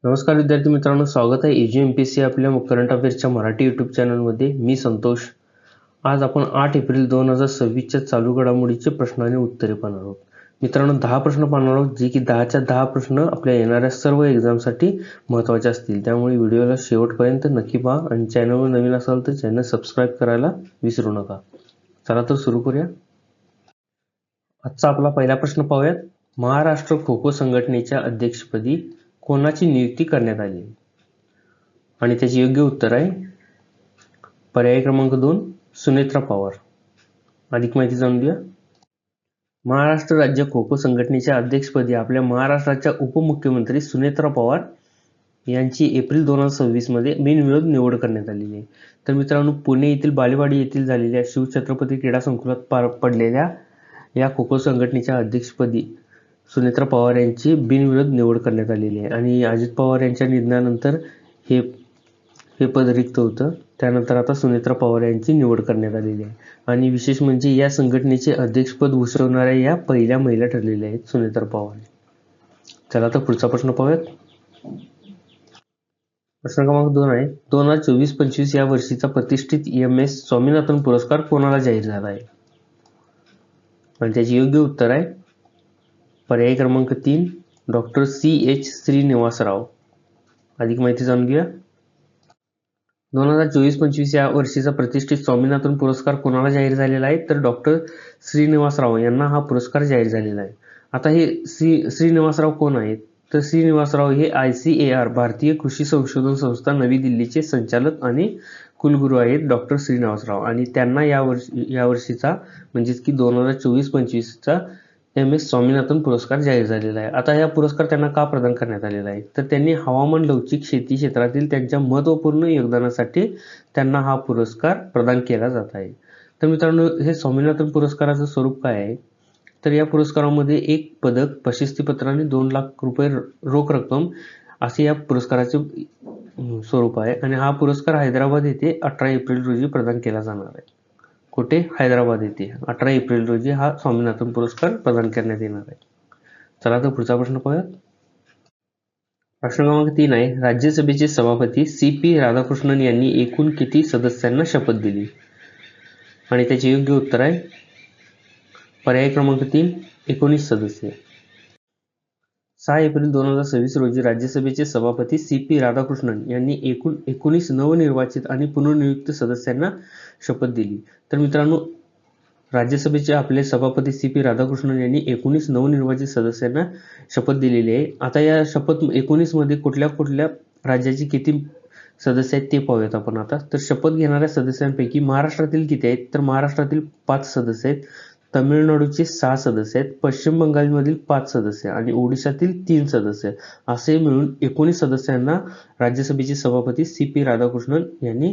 नमस्कार विद्यार्थी मित्रांनो, स्वागत आहे AGMPSC आपल्या करंट अफेअर्सच्या मराठी यूट्यूब चॅनलमध्ये. मी संतोष. आज आपण 8 एप्रिल 2026च्या चालू घडामोडीचे प्रश्न आणि उत्तरे पाहणार आहोत. मित्रांनो, 10 प्रश्न पाहणार आहोत, जे की 10च्या 10 प्रश्न आपल्या येणाऱ्या सर्व एक्झामसाठी महत्त्वाचे असतील. त्यामुळे व्हिडिओला शेवटपर्यंत नक्की पहा आणि चॅनलवर नवीन असाल तर चॅनल सबस्क्राईब करायला विसरू नका. चला तर सुरू करूया. आजचा आपला पहिला प्रश्न पाहूयात. महाराष्ट्र खो खो संघटनेच्या अध्यक्षपदी कोणाची नियुक्ती करण्यात आली? आणि त्याचे योग्य उत्तर आहे पर्याय क्रमांक 2 सुनेत्रा पवार. अधिक माहिती जाणून घेऊया. महाराष्ट्र राज्य खो खो संघटनेच्या अध्यक्षपदी आपल्या महाराष्ट्राच्या उपमुख्यमंत्री सुनेत्रा पवार यांची एप्रिल 2026 मध्ये बिनविरोध निवड करण्यात आलेली आहे. तर मित्रांनो, पुणे येथील बालेवाडी येथील झालेल्या शिवछत्रपती क्रीडा संकुलात पार पडलेल्या या खो खो संघटनेच्या अध्यक्षपदी सुनेत्रा पवार यांची बिनविरोध निवड करण्यात आलेली आहे. आणि अजित पवार यांच्या निधनानंतर हे पद रिक्त होतं. त्यानंतर आता सुनेत्रा पवार यांची निवड करण्यात आलेली आहे. आणि विशेष म्हणजे या संघटनेचे अध्यक्षपद भूषवणाऱ्या या पहिल्या महिला ठरलेल्या आहेत सुनेत्रा पवार. चला तर पुढचा प्रश्न पाहूयात. प्रश्न क्रमांक 2 आहे, 2024-25 या वर्षीचा प्रतिष्ठित MS स्वामीनाथन पुरस्कार कोणाला जाहीर झाला आहे? आणि त्याचे योग्य उत्तर आहे पर्याय क्रमांक 3 डॉक्टर CH श्रीनिवासराव. अधिक माहिती जाणून घेऊया. 2024-25 या वर्षीचा प्रतिष्ठित स्वामीनाथन पुरस्कार कोणाला जाहीर झालेला आहे? तर डॉक्टर श्रीनिवासराव यांना हा पुरस्कार जाहीर झालेला आहे. आता हे श्रीनिवासराव कोण आहेत? तर श्रीनिवासराव हे ICAR भारतीय कृषी संशोधन संस्था नवी दिल्लीचे संचालक आणि कुलगुरू आहेत डॉक्टर श्रीनिवासराव. आणि त्यांना या वर्षीचा म्हणजेच की 2024-25चा MS स्वामीनाथन पुरस्कार जाहीर झालेला आहे. आता हा पुरस्कार त्यांना का प्रदान करण्यात आलेला आहे? तर त्यांनी हवामान लवचिक शेती क्षेत्रातील त्यांच्या महत्त्वपूर्ण योगदानासाठी त्यांना हा पुरस्कार प्रदान केला जात आहे. तर मित्रांनो, हे स्वामीनाथन पुरस्काराचं स्वरूप काय आहे? तर या पुरस्कारामध्ये एक पदक, प्रशस्तीपत्र आणि 2 लाख रुपये रोख रक्कम असे या पुरस्काराचे स्वरूप आहे. आणि हा पुरस्कार हैदराबाद येथे 18 एप्रिल रोजी प्रदान केला जाणार आहे. कुठे? हैदराबाद येथे 18 एप्रिल रोजी हा स्वामीनाथन पुरस्कार प्रदान करण्यात येणार आहे. चला तर पुढचा प्रश्न पाहूयात. प्रश्न क्रमांक 3 आहे, राज्यसभेचे सभापती CP राधाकृष्णन यांनी एकूण किती सदस्यांना शपथ दिली? आणि त्याचे योग्य उत्तर आहे पर्याय क्रमांक 3 19 सदस्य. 6 एप्रिल 2026 रोजी राज्यसभेचे सभापती CP राधाकृष्णन यांनी एकूण 19 नवनिर्वाचित आणि पुनर्नियुक्त सदस्यांना शपथ दिली. तर मित्रांनो, राज्यसभेचे आपले सभापती CP राधाकृष्णन यांनी 19 नवनिर्वाचित सदस्यांना शपथ दिलेली आहे. आता या शपथ 19 मध्ये कुठल्या कुठल्या राज्याचे किती सदस्य आहेत ते पाहूयात आपण आता. तर शपथ घेणाऱ्या सदस्यांपैकी महाराष्ट्रातील किती आहेत? तर महाराष्ट्रातील 5 सदस्य आहेत, तमिळनाडूचे 6 सदस्य आहेत, पश्चिम बंगालमधील 5 सदस्य आणि ओडिशातील 3 सदस्य असे मिळून 19 सदस्यांना राज्यसभेचे सभापती CP राधाकृष्णन यांनी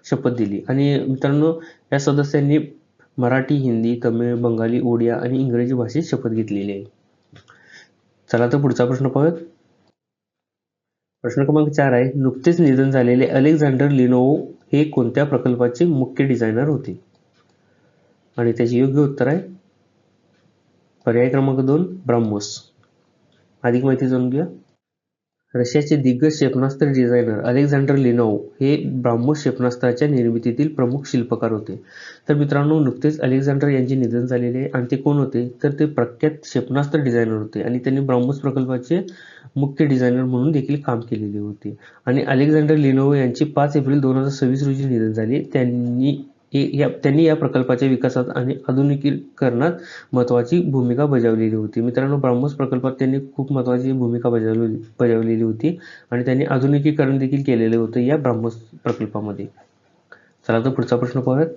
शपथ दिली. आणि मित्रांनो, या सदस्यांनी मराठी, हिंदी, तमिळ, बंगाली, ओडिया आणि इंग्रजी भाषेत शपथ घेतलेली आहे. चला तर पुढचा प्रश्न पाहूयात. प्रश्न क्रमांक 4 आहे, नुकतेच निधन झालेले अलेक्झांडर लिनोव्ह हे कोणत्या प्रकल्पाचे मुख्य डिझायनर होते? आणि त्याचे योग्य उत्तर आहे पर्याय क्रमांक 2 ब्राह्मोस. अधिक माहिती जाणून घ्या. रशियाचे दिग्गज क्षेपणास्त्र डिझायनर अलेक्झांडर लिनोव्ह हे ब्राह्मोस क्षेपणास्त्राच्या निर्मितीतील प्रमुख शिल्पकार होते. तर मित्रांनो, नुकतेच अलेक्झांडर यांचे निधन झालेले आहे. आणि ते कोण होते? तर ते प्रख्यात क्षेपणास्त्र डिझायनर होते आणि त्यांनी ब्राह्मोस प्रकल्पाचे मुख्य डिझायनर म्हणून देखील काम केलेले होते. आणि अलेक्झांडर लिनोव्ह यांचे 5 एप्रिल 2026 रोजी निधन झाले. त्यांनी या प्रकल्पाच्या विकासात आणि आधुनिकीकरणात महत्त्वाची भूमिका बजावलेली होती. मित्रांनो, ब्राह्मोस प्रकल्पात त्यांनी खूप महत्त्वाची भूमिका बजावलेली होती आणि त्यांनी आधुनिकीकरण देखील केलेले होते या ब्राह्मोस प्रकल्पामध्ये. चला तर पुढचा प्रश्न पाहूयात.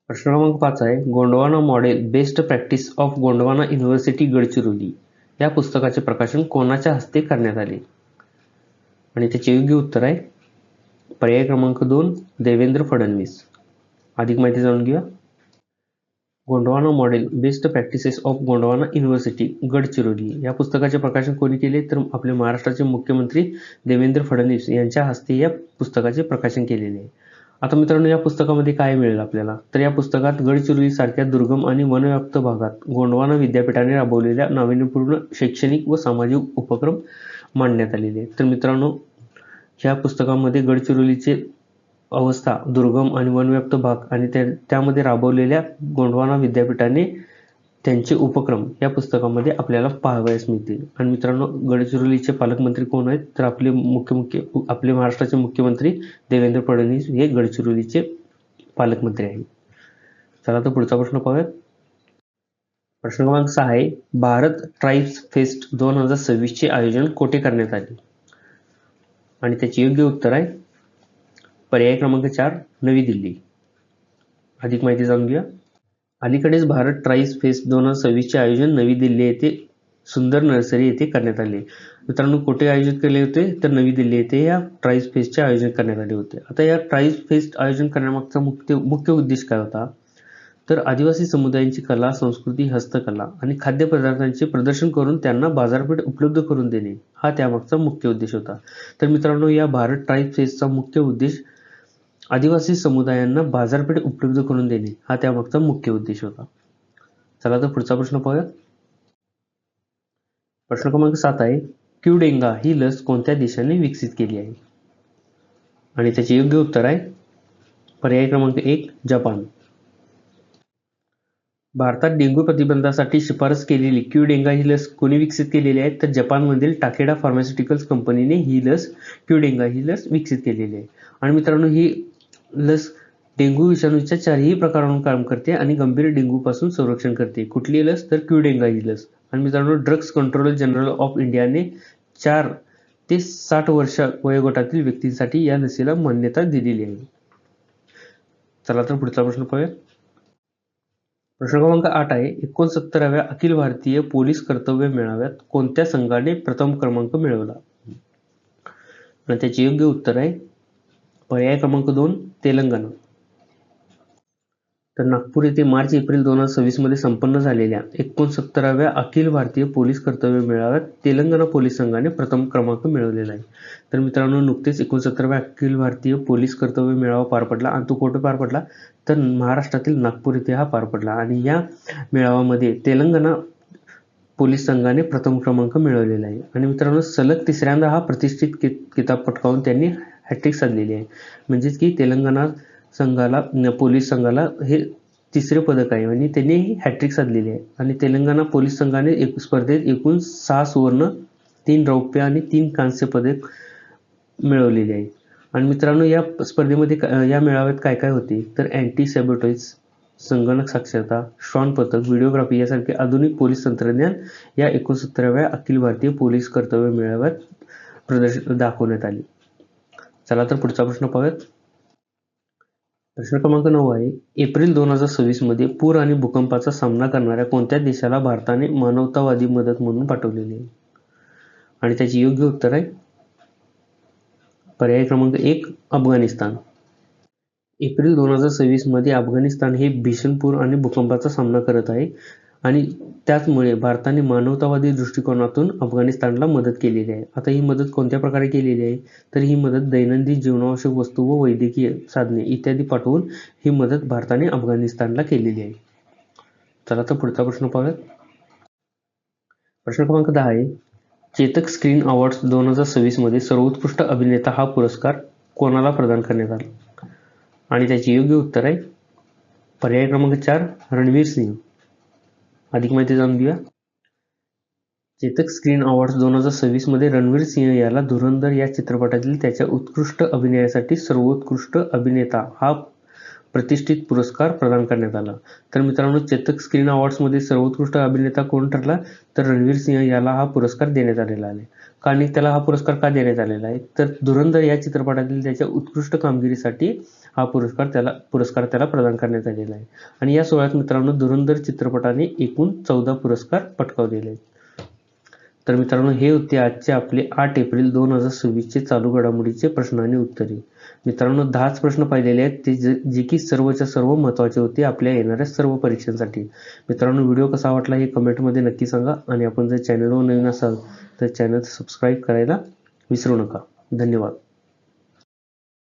प्रश्न क्रमांक 5 आहे, Gondwana model best practice of Gondwana university Gadchiroli या पुस्तकाचे प्रकाशन कोणाच्या हस्ते करण्यात आले? आणि त्याचे योग्य उत्तर आहे पर्याय क्रमांक 2 देवेंद्र फडणवीस. अधिक माहिती जाणून घेऊया. Gondwana model best practices of Gondwana university Gadchiroli या पुस्तकाचे प्रकाशन कोणी केले? तर आपले महाराष्ट्राचे मुख्यमंत्री देवेंद्र फडणवीस यांच्या हस्ते या पुस्तकाचे प्रकाशन केलेले आहे. आता मित्रांनो, या पुस्तकामध्ये काय मिळेल आपल्याला? तर या पुस्तकात गडचिरोली सारख्या दुर्गम आणि वनव्याप्त भागात गोंडवाना विद्यापीठाने राबवलेल्या नाविन्यपूर्ण शैक्षणिक व सामाजिक उपक्रम मांडण्यात आलेली आहे. तर मित्रांनो, ह्या पुस्तकामध्ये गडचिरोलीचे अवस्था, दुर्गम आणि वनव्याप्त भाग आणि त्यामध्ये राबवलेल्या गोंडवाना विद्यापीठाने त्यांचे उपक्रम या पुस्तकामध्ये आपल्याला पाहावयास मिळतील. आणि मित्रांनो, गडचिरोलीचे पालकमंत्री कोण आहेत? तर आपले महाराष्ट्राचे मुख्यमंत्री देवेंद्र फडणवीस हे गडचिरोलीचे पालकमंत्री आहेत. चला तर पुढचा प्रश्न पाहूयात. प्रश्न क्रमांक 6 आहे, भारत ट्राइब्स फेस्ट 2026 चे आयोजन कोठे करण्यात आले? आणि त्याचे योग्य उत्तर आहे पर्याय क्रमांक 4, नवी दिल्ली. अधिक माहिती जाणून घ्या. अलीकडेच भारत ट्राइब्स फेस्ट 2026 चे आयोजन नवी दिल्ली येथे सुंदर नर्सरी येथे करण्यात आले. मित्रांनो, कुठे आयोजित केले होते? तर नवी दिल्ली येथे या ट्राइब्स फेस्टचे आयोजन करण्यात आले होते. आता या ट्राइब्स फेस्ट आयोजन करण्यामागचा मुख्य उद्देश काय होता? तर आदिवासी समुदायांची कला, संस्कृती, हस्तकला आणि खाद्यपदार्थांचे प्रदर्शन करून त्यांना बाजारपेठ उपलब्ध करून देणे हा त्यामागचा मुख्य उद्देश होता. तर मित्रांनो, या भारत ट्राइब्स फेस्टचा मुख्य उद्देश आदिवासी समुदायांना बाजारपेठ उपलब्ध करून देणे हा त्यामागचा मुख्य उद्देश होता. चला तर पुढचा प्रश्न पाहूया. प्रश्न क्रमांक 7 आहे, क्यूडेंगा ही लस कोणत्या देशाने विकसित केली आहे? आणि त्याचे योग्य उत्तर आहे पर्याय क्रमांक 1, जपान. भारतात डेंग्यू प्रतिबंधासाठी शिफारस केलेली क्यूडेंगा ही लस कोणी विकसित केलेली आहे? तर जपानमधील टाकेडा फार्मास्युटिकल्स कंपनीने ही लस क्यूडेंगा ही लस विकसित केलेली आहे. आणि मित्रांनो, ही लस डेंग्यू विषाणूच्या 4ही प्रकारांवर काम करते आणि गंभीर डेंग्यूपासून संरक्षण करते. कुठली लस? तर क्यूडेंगा ही लस. आणि मित्रांनो, ड्रग्स कंट्रोलर जनरल ऑफ इंडियाने 4 ते 60 वर्ष वयोगटातील व्यक्तींसाठी या लसीला मान्यता दिलेली आहे. चला तर पुढचा प्रश्न पाहूया. प्रश्न क्रमांक 8 आहे, 69व्या अखिल भारतीय पोलीस कर्तव्य मेळाव्यात कोणत्या संघाने प्रथम क्रमांक मिळवला? आणि त्याचे योग्य उत्तर आहे पर्याय क्रमांक 2, तेलंगणा. तर नागपूर येथे मार्च-एप्रिल 2026 मध्ये संपन्न झालेल्या 69व्या अखिल भारतीय पोलीस कर्तव्य मेळाव्यात तेलंगणा पोलीस संघाने प्रथम क्रमांक मिळवलेला आहे. तर मित्रांनो, नुकतेच 69व्या अखिल भारतीय पोलीस कर्तव्य मेळावा पार पडला आणि तो कुठे पार पडला? तर महाराष्ट्रातील नागपूर येथे हा पार पडला. आणि या मेळाव्यामध्ये तेलंगणा पोलीस संघाने प्रथम क्रमांक मिळवलेला आहे. आणि मित्रांनो, सलग तिसऱ्यांदा हा प्रतिष्ठित किताब पटकावून त्यांनी हॅट्रिक साधलेली आहे. म्हणजेच की तेलंगणा पोलीस संघाला हे तिसरे पदक आहे आणि त्यांनी हॅट्रिक साधलेली आहे. आणि तेलंगणा पोलीस संघाने स्पर्धेत एकूण 6 सुवर्ण, 3 रौप्य आणि 3 कांस्य पदक मिळवलेली आहे. आणि मित्रांनो, या स्पर्धेमध्ये या मेळाव्यात काय काय होते? तर अँटी सॅबोटेज, संगणक साक्षरता, श्वान पथक, व्हिडिओग्राफी यासारखे आधुनिक पोलीस तंत्रज्ञान या 69व्या अखिल भारतीय पोलीस कर्तव्य मेळाव्यात दाखवण्यात आले. चला तर पुढचा प्रश्न पाहूयात. प्रश्न क्रमांक 9 आहे, एप्रिल 2026 मध्ये पूर आणि भूकंपाचा सामना करणाऱ्या कोणत्या देशाला भारताने मानवतावादी मदत म्हणून पाठवलेली आहे? आणि त्याचे योग्य उत्तर आहे पर्याय क्रमांक 1, अफगाणिस्तान. एप्रिल 2026 मध्ये अफगाणिस्तान हे भीषण पूर आणि भूकंपाचा सामना करत आहे आणि त्याचमुळे भारताने मानवतावादी दृष्टिकोनातून अफगाणिस्तानला मदत केलेली आहे. आता ही मदत कोणत्या प्रकारे केलेली आहे? तर ही मदत दैनंदिन जीवनावश्यक वस्तू व वैद्यकीय साधने इत्यादी पाठवून ही मदत भारताने अफगाणिस्तानला केलेली आहे. चला तर पुढचा प्रश्न पाहूयात. प्रश्न क्रमांक 10 आहे, चेतक स्क्रीन अवॉर्ड्स 2026 मध्ये सर्वोत्कृष्ट अभिनेता हा पुरस्कार कोणाला प्रदान करण्यात आला? आणि त्याचे योग्य उत्तर आहे पर्याय क्रमांक 4, रणवीर सिंह. अधिक माहिती जाणून घेऊया. चेतक स्क्रीन अवॉर्ड्स 2026 मध्ये रणवीर सिंह याला धुरंधर या चित्रपटातील त्याच्या उत्कृष्ट अभिनयासाठी सर्वोत्कृष्ट अभिनेता हा प्रतिष्ठित पुरस्कार प्रदान करण्यात आला. तर मित्रांनो, चेतक स्क्रीन अवॉर्ड्स मध्ये सर्वोत्कृष्ट अभिनेता कोण ठरला? तर रणवीर सिंह याला हा पुरस्कार देण्यात आलेला आहे. आणि त्याला हा पुरस्कार का देण्यात आलेला आहे? तर धुरंधर या चित्रपटातील त्याच्या उत्कृष्ट कामगिरीसाठी हा पुरस्कार त्याला प्रदान करण्यात आलेला आहे. आणि या सोहळ्यात मित्रांनो, धुरंधर चित्रपटाने एकूण 14 पुरस्कार पटकावलेले आहेत. तर मित्रांनो, हे होते आजचे आपले 8 एप्रिल 2026 चे चालू घडामोडीचे प्रश्न आणि उत्तरे. मित्रांनो, 10च प्रश्न पाहिलेले आहेत ते जे की सर्वच्या सर्व महत्त्वाचे होते आपल्या येणाऱ्या सर्व परीक्षांसाठी. मित्रांनो, व्हिडिओ कसा वाटला हे कमेंटमध्ये नक्की सांगा आणि आपण जर चॅनलवर नवीन असाल तर चॅनल सबस्क्राईब करायला विसरू नका. धन्यवाद.